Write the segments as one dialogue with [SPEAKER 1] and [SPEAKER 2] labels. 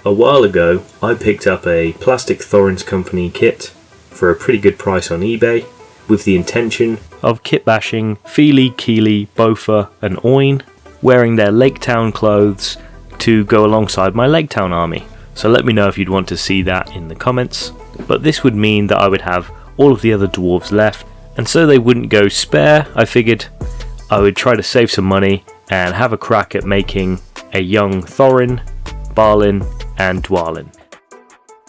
[SPEAKER 1] A while ago, I picked up a plastic Thorin's Company kit for a pretty good price on eBay, with the intention of kitbashing Fili, Kili, Bofa and Oin, wearing their Lake Town clothes to go alongside my Lake Town army. So let me know if you'd want to see that in the comments. But this would mean that I would have all of the other dwarves left, and so they wouldn't go spare, I figured I would try to save some money and have a crack at making a young Thorin, Balin and Dwalin.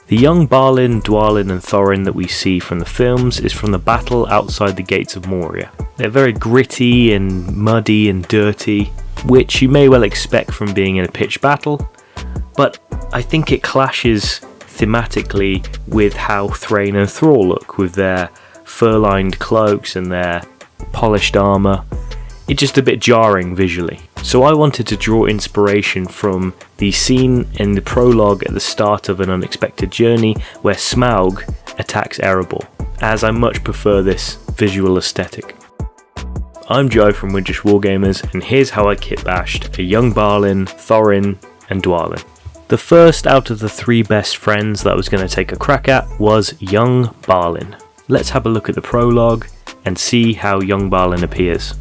[SPEAKER 1] The young Balin, Dwalin and Thorin that we see from the films is from the battle outside the gates of Moria. They're very gritty and muddy and dirty, which you may well expect from being in a pitched battle, but I think it clashes thematically with how Thrain and Thrall look with their fur-lined cloaks and their polished armour. It's just a bit jarring visually. So I wanted to draw inspiration from the scene in the prologue at the start of An Unexpected Journey where Smaug attacks Erebor, as I much prefer this visual aesthetic. I'm Joe from We're Just Wargamers, and here's how I kitbashed a young Balin, Thorin and Dwalin. The first out of the three best friends that I was going to take a crack at was young Balin. Let's have a look at the prologue and see how young Balin appears.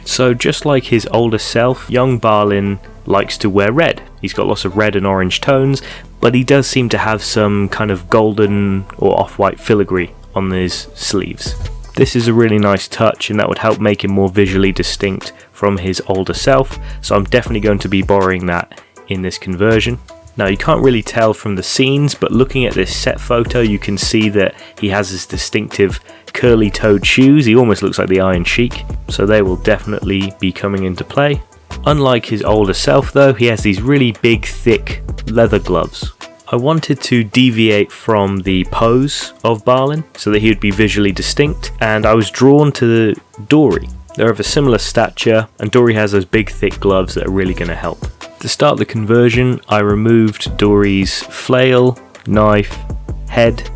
[SPEAKER 1] So just like his older self, young Balin likes to wear red. He's got lots of red and orange tones, but he does seem to have some kind of golden or off-white filigree on his sleeves. This is a really nice touch, and that would help make him more visually distinct from his older self, so I'm definitely going to be borrowing that in this conversion. Now you can't really tell from the scenes, but looking at this set photo you can see that he has his distinctive curly toed shoes. He almost looks like the Iron Sheik, so they will definitely be coming into play. Unlike his older self though, he has these really big thick leather gloves. I wanted to deviate from the pose of Balin so that he would be visually distinct, and I was drawn to Dori. They're of a similar stature, and Dori has those big thick gloves that are really going to help. To start the conversion, I removed Dori's flail, knife, head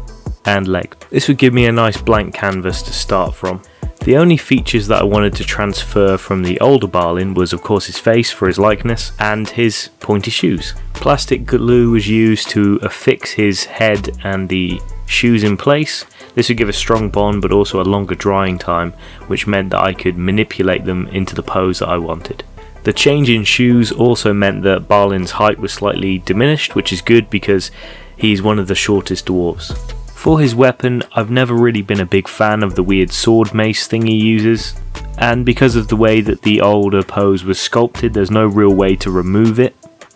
[SPEAKER 1] and leg. This would give me a nice blank canvas to start from. The only features that I wanted to transfer from the older Balin was of course his face for his likeness and his pointy shoes. Plastic glue was used to affix his head and the shoes in place. This would give a strong bond but also a longer drying time, which meant that I could manipulate them into the pose that I wanted. The change in shoes also meant that Balin's height was slightly diminished, which is good because he's one of the shortest dwarves. For his weapon, I've never really been a big fan of the weird sword mace thing he uses, and because of the way that the older pose was sculpted, there's no real way to remove it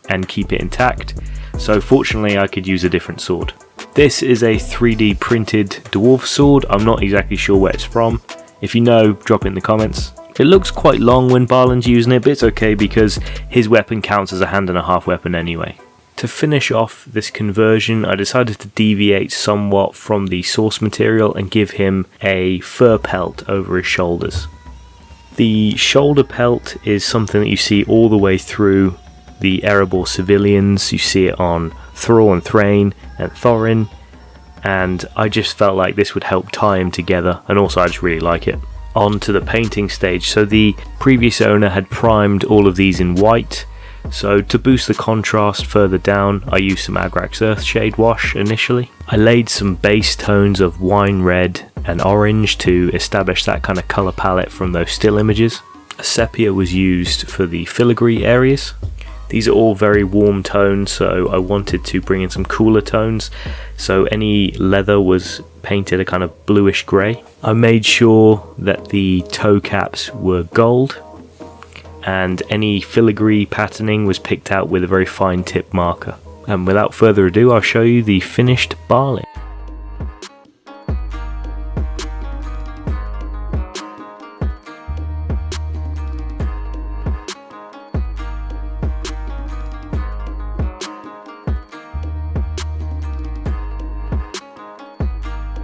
[SPEAKER 1] and keep it intact, so fortunately I could use a different sword. This is a 3D printed dwarf sword. I'm not exactly sure where it's from. If you know, drop it in the comments. It looks quite long when Balin's using it, but it's okay because his weapon counts as a hand and a half weapon anyway. To finish off this conversion, I decided to deviate somewhat from the source material and give him a fur pelt over his shoulders. The shoulder pelt is something that you see all the way through the Erebor civilians. You see it on Thrall and Thrain and Thorin, and I just felt like this would help tie him together, and also I just really like it. On to the painting stage. So the previous owner had primed all of these in white, so to boost the contrast further down I used some Agrax Earthshade wash initially. I laid some base tones of wine red and orange to establish that kind of colour palette from those still images. A sepia was used for the filigree areas. These are all very warm tones, so I wanted to bring in some cooler tones, so any leather was painted a kind of bluish grey. I made sure that the toe caps were gold, and any filigree patterning was picked out with a very fine tip marker. And without further ado, I'll show you the finished Balin.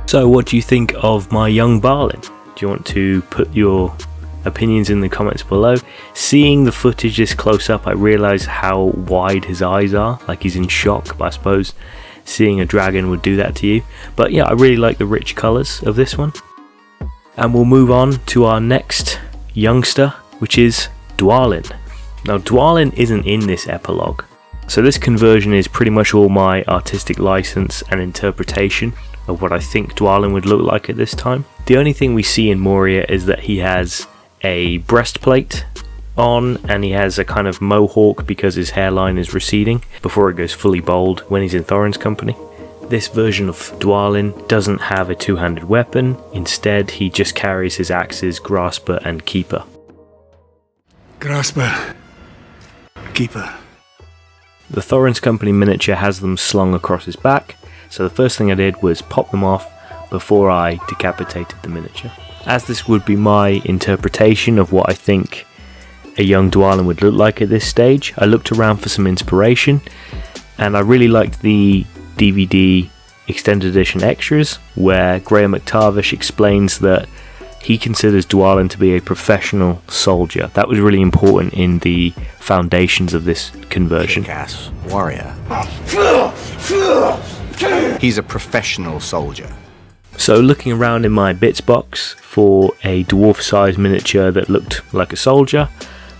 [SPEAKER 1] So what do you think of my young Balin? Do you want to put your opinions in the comments below? Seeing the footage this close up, I realise how wide his eyes are, like he's in shock, but I suppose seeing a dragon would do that to you. But yeah, I really like the rich colours of this one. And we'll move on to our next youngster, which is Dwalin. Now Dwalin isn't in this epilogue, So this conversion is pretty much all my artistic license and interpretation of what I think Dwalin would look like at this time. The only thing we see in Moria is that he has a breastplate on, and he has a kind of mohawk because his hairline is receding before it goes fully bald when he's in Thorin's company. This version of Dwalin doesn't have a two-handed weapon. Instead, he just carries his axes Grasper and Keeper.
[SPEAKER 2] Grasper. Keeper.
[SPEAKER 1] The Thorin's company miniature has them slung across his back, so the first thing I did was pop them off before I decapitated the miniature. As this would be my interpretation of what I think a young Dwalin would look like at this stage, I looked around for some inspiration, and I really liked the DVD extended edition extras where Graham McTavish explains that he considers Dwalin to be a professional soldier. That was really important in the foundations of this conversion.
[SPEAKER 3] Kick-ass warrior. He's a professional soldier.
[SPEAKER 1] So looking around in my bits box for a dwarf-sized miniature that looked like a soldier,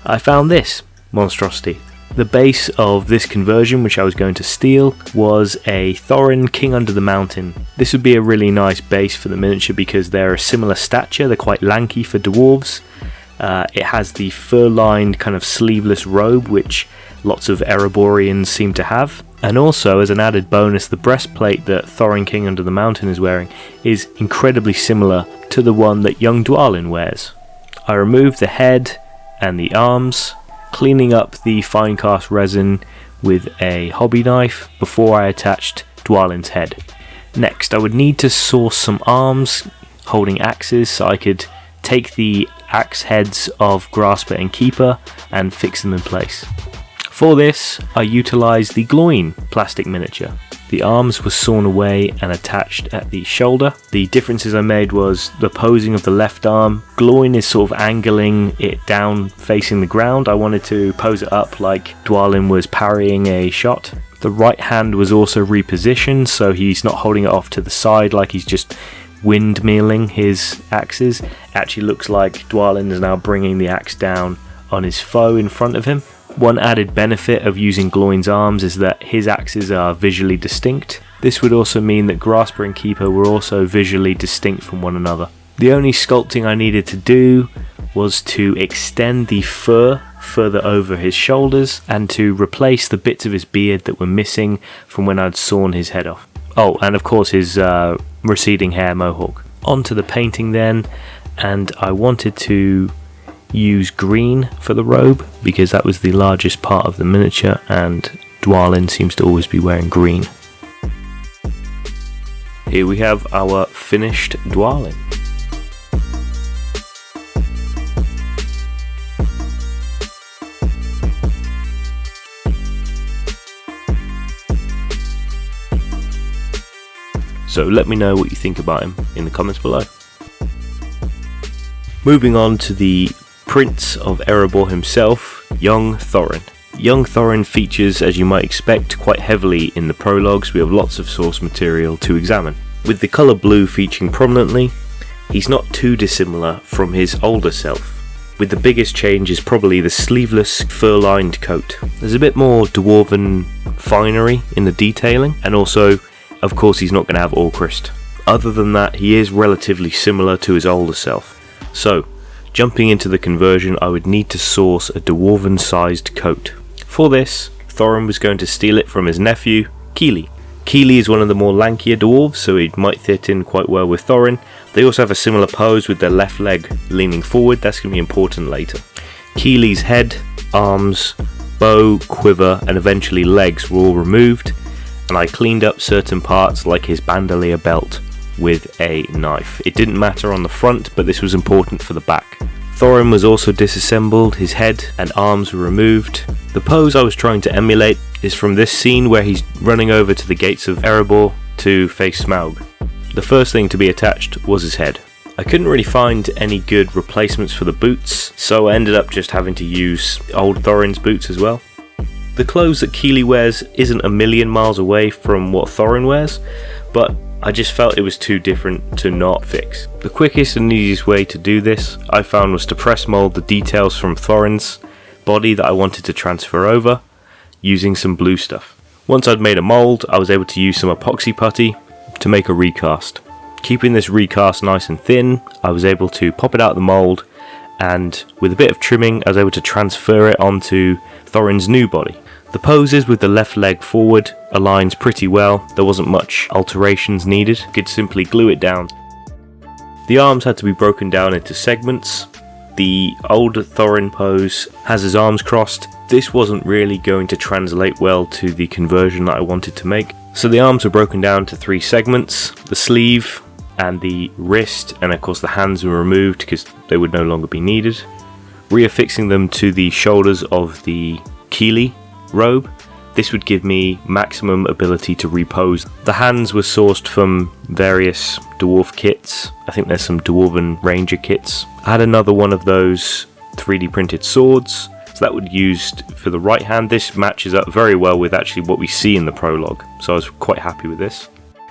[SPEAKER 1] I found this monstrosity. The base of this conversion, which I was going to steal, was a Thorin King Under the Mountain. This would be a really nice base for the miniature because they're a similar stature, they're quite lanky for dwarves. It has the fur-lined kind of sleeveless robe, which lots of Ereborians seem to have. And also, as an added bonus, the breastplate that Thorin King Under the Mountain is wearing is incredibly similar to the one that young Dwalin wears. I removed the head and the arms, cleaning up the fine cast resin with a hobby knife before I attached Dwalin's head. Next, I would need to source some arms holding axes so I could take the axe heads of Grasper and Keeper and fix them in place. For this, I utilised the Gloin plastic miniature. The arms were sawn away and attached at the shoulder. The differences I made was the posing of the left arm. Gloin is sort of angling it down facing the ground. I wanted to pose it up like Dwalin was parrying a shot. The right hand was also repositioned, so he's not holding it off to the side like he's just windmilling his axes. It actually looks like Dwalin is now bringing the axe down on his foe in front of him. One added benefit of using Gloin's arms is that his axes are visually distinct. This would also mean that Grasper and Keeper were also visually distinct from one another. The only sculpting I needed to do was to extend the fur further over his shoulders and to replace the bits of his beard that were missing from when I'd sawn his head off. Oh, and of course his receding hair mohawk. On to the painting then, and I wanted to use green for the robe because that was the largest part of the miniature and Dwalin seems to always be wearing green. Here we have our finished Dwalin. So let me know what you think about him in the comments below. Moving on to the Prince of Erebor himself, young Thorin. Young Thorin features, as you might expect, quite heavily in the prologues. We have lots of source material to examine. With the colour blue featuring prominently, he's not too dissimilar from his older self, with the biggest change is probably the sleeveless fur-lined coat. There's a bit more dwarven finery in the detailing, and also, of course, he's not going to have Orcrist. Other than that, he is relatively similar to his older self. So, jumping into the conversion, I would need to source a dwarven-sized coat. For this, Thorin was going to steal it from his nephew, Kili. Kili is one of the more lankier dwarves, so he might fit in quite well with Thorin. They also have a similar pose with their left leg leaning forward. That's going to be important later. Kili's head, arms, bow, quiver, and eventually legs were all removed, and I cleaned up certain parts like his bandolier belt with a knife. It didn't matter on the front, but this was important for the back. Thorin was also disassembled, his head and arms were removed. The pose I was trying to emulate is from this scene where he's running over to the gates of Erebor to face Smaug. The first thing to be attached was his head. I couldn't really find any good replacements for the boots, so I ended up just having to use old Thorin's boots as well. The clothes that Kili wears isn't a million miles away from what Thorin wears, but I just felt it was too different to not fix. The quickest and easiest way to do this, I found, was to press mold the details from Thorin's body that I wanted to transfer over, using some blue stuff. Once I'd made a mould, I was able to use some epoxy putty to make a recast. Keeping this recast nice and thin, I was able to pop it out of the mould, and with a bit of trimming I was able to transfer it onto Thorin's new body. The poses with the left leg forward aligns pretty well, there wasn't much alterations needed, could simply glue it down. The arms had to be broken down into segments. The old Thorin pose has his arms crossed. This wasn't really going to translate well to the conversion that I wanted to make. So the arms were broken down to 3 segments, the sleeve and the wrist, and of course the hands were removed because they would no longer be needed. Reaffixing them to the shoulders of the Kili robe, this would give me maximum ability to repose. The hands were sourced from various dwarf kits. I think there's some dwarven ranger kits. I had another one of those 3D printed swords, so that would be used for the right hand. This matches up very well with actually what we see in the prologue, so I was quite happy with this.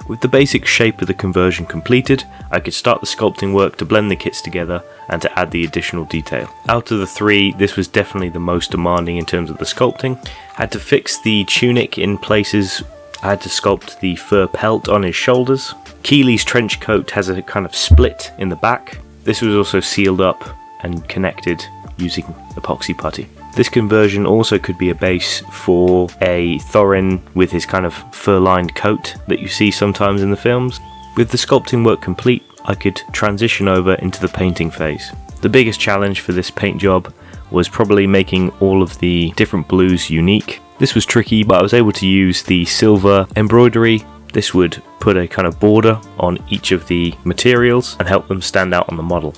[SPEAKER 1] With the basic shape of the conversion completed, I could start the sculpting work to blend the kits together and to add the additional detail. Out of the 3, this was definitely the most demanding in terms of the sculpting. I had to fix the tunic in places, I had to sculpt the fur pelt on his shoulders. Keely's trench coat has a kind of split in the back. This was also sealed up and connected using epoxy putty. This conversion also could be a base for a Thorin with his kind of fur-lined coat that you see sometimes in the films. With the sculpting work complete, I could transition over into the painting phase. The biggest challenge for this paint job was probably making all of the different blues unique. This was tricky, but I was able to use the silver embroidery. This would put a kind of border on each of the materials and help them stand out on the model.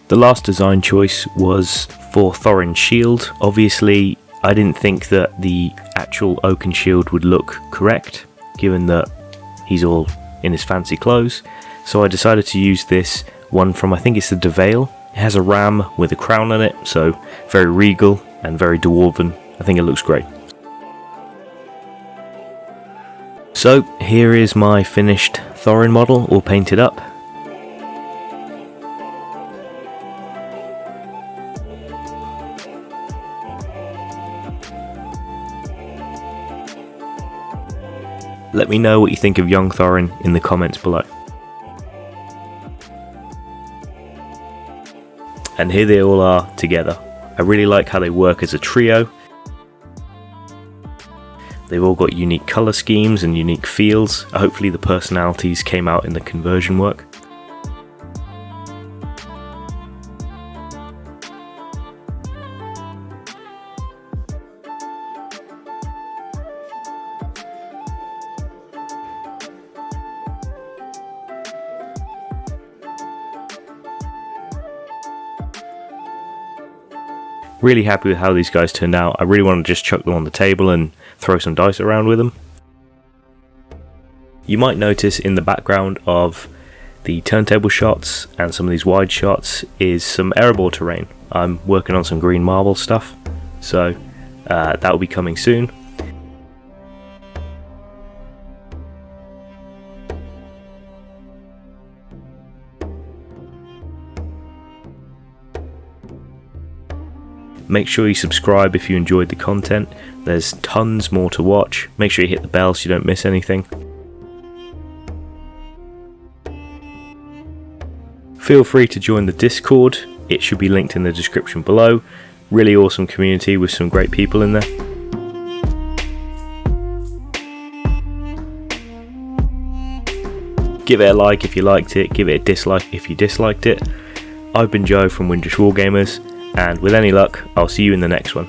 [SPEAKER 1] The last design choice was for Thorin's shield. Obviously, I didn't think that the actual oaken shield would look correct, given that he's all in his fancy clothes. So I decided to use this one from, I think it's the Dwalin. It has a ram with a crown on it, so very regal and very dwarven. I think it looks great. So here is my finished Thorin model, all painted up. Let me know what you think of young Thorin in the comments below. And here they all are together. I really like how they work as a trio. They've all got unique colour schemes and unique feels. Hopefully the personalities came out in the conversion work. Really happy with how these guys turned out. I really want to just chuck them on the table and throw some dice around with them. You might notice in the background of the turntable shots and some of these wide shots is some Erebor terrain. I'm working on some green marble stuff, so that will be coming soon. Make sure you subscribe if you enjoyed the content. There's tons more to watch. Make sure you hit the bell so you don't miss anything. Feel free to join the Discord. It should be linked in the description below. Really awesome community with some great people in there. Give it a like if you liked it. Give it a dislike if you disliked it. I've been Joe from Windrush Wargamers, and with any luck, I'll see you in the next one.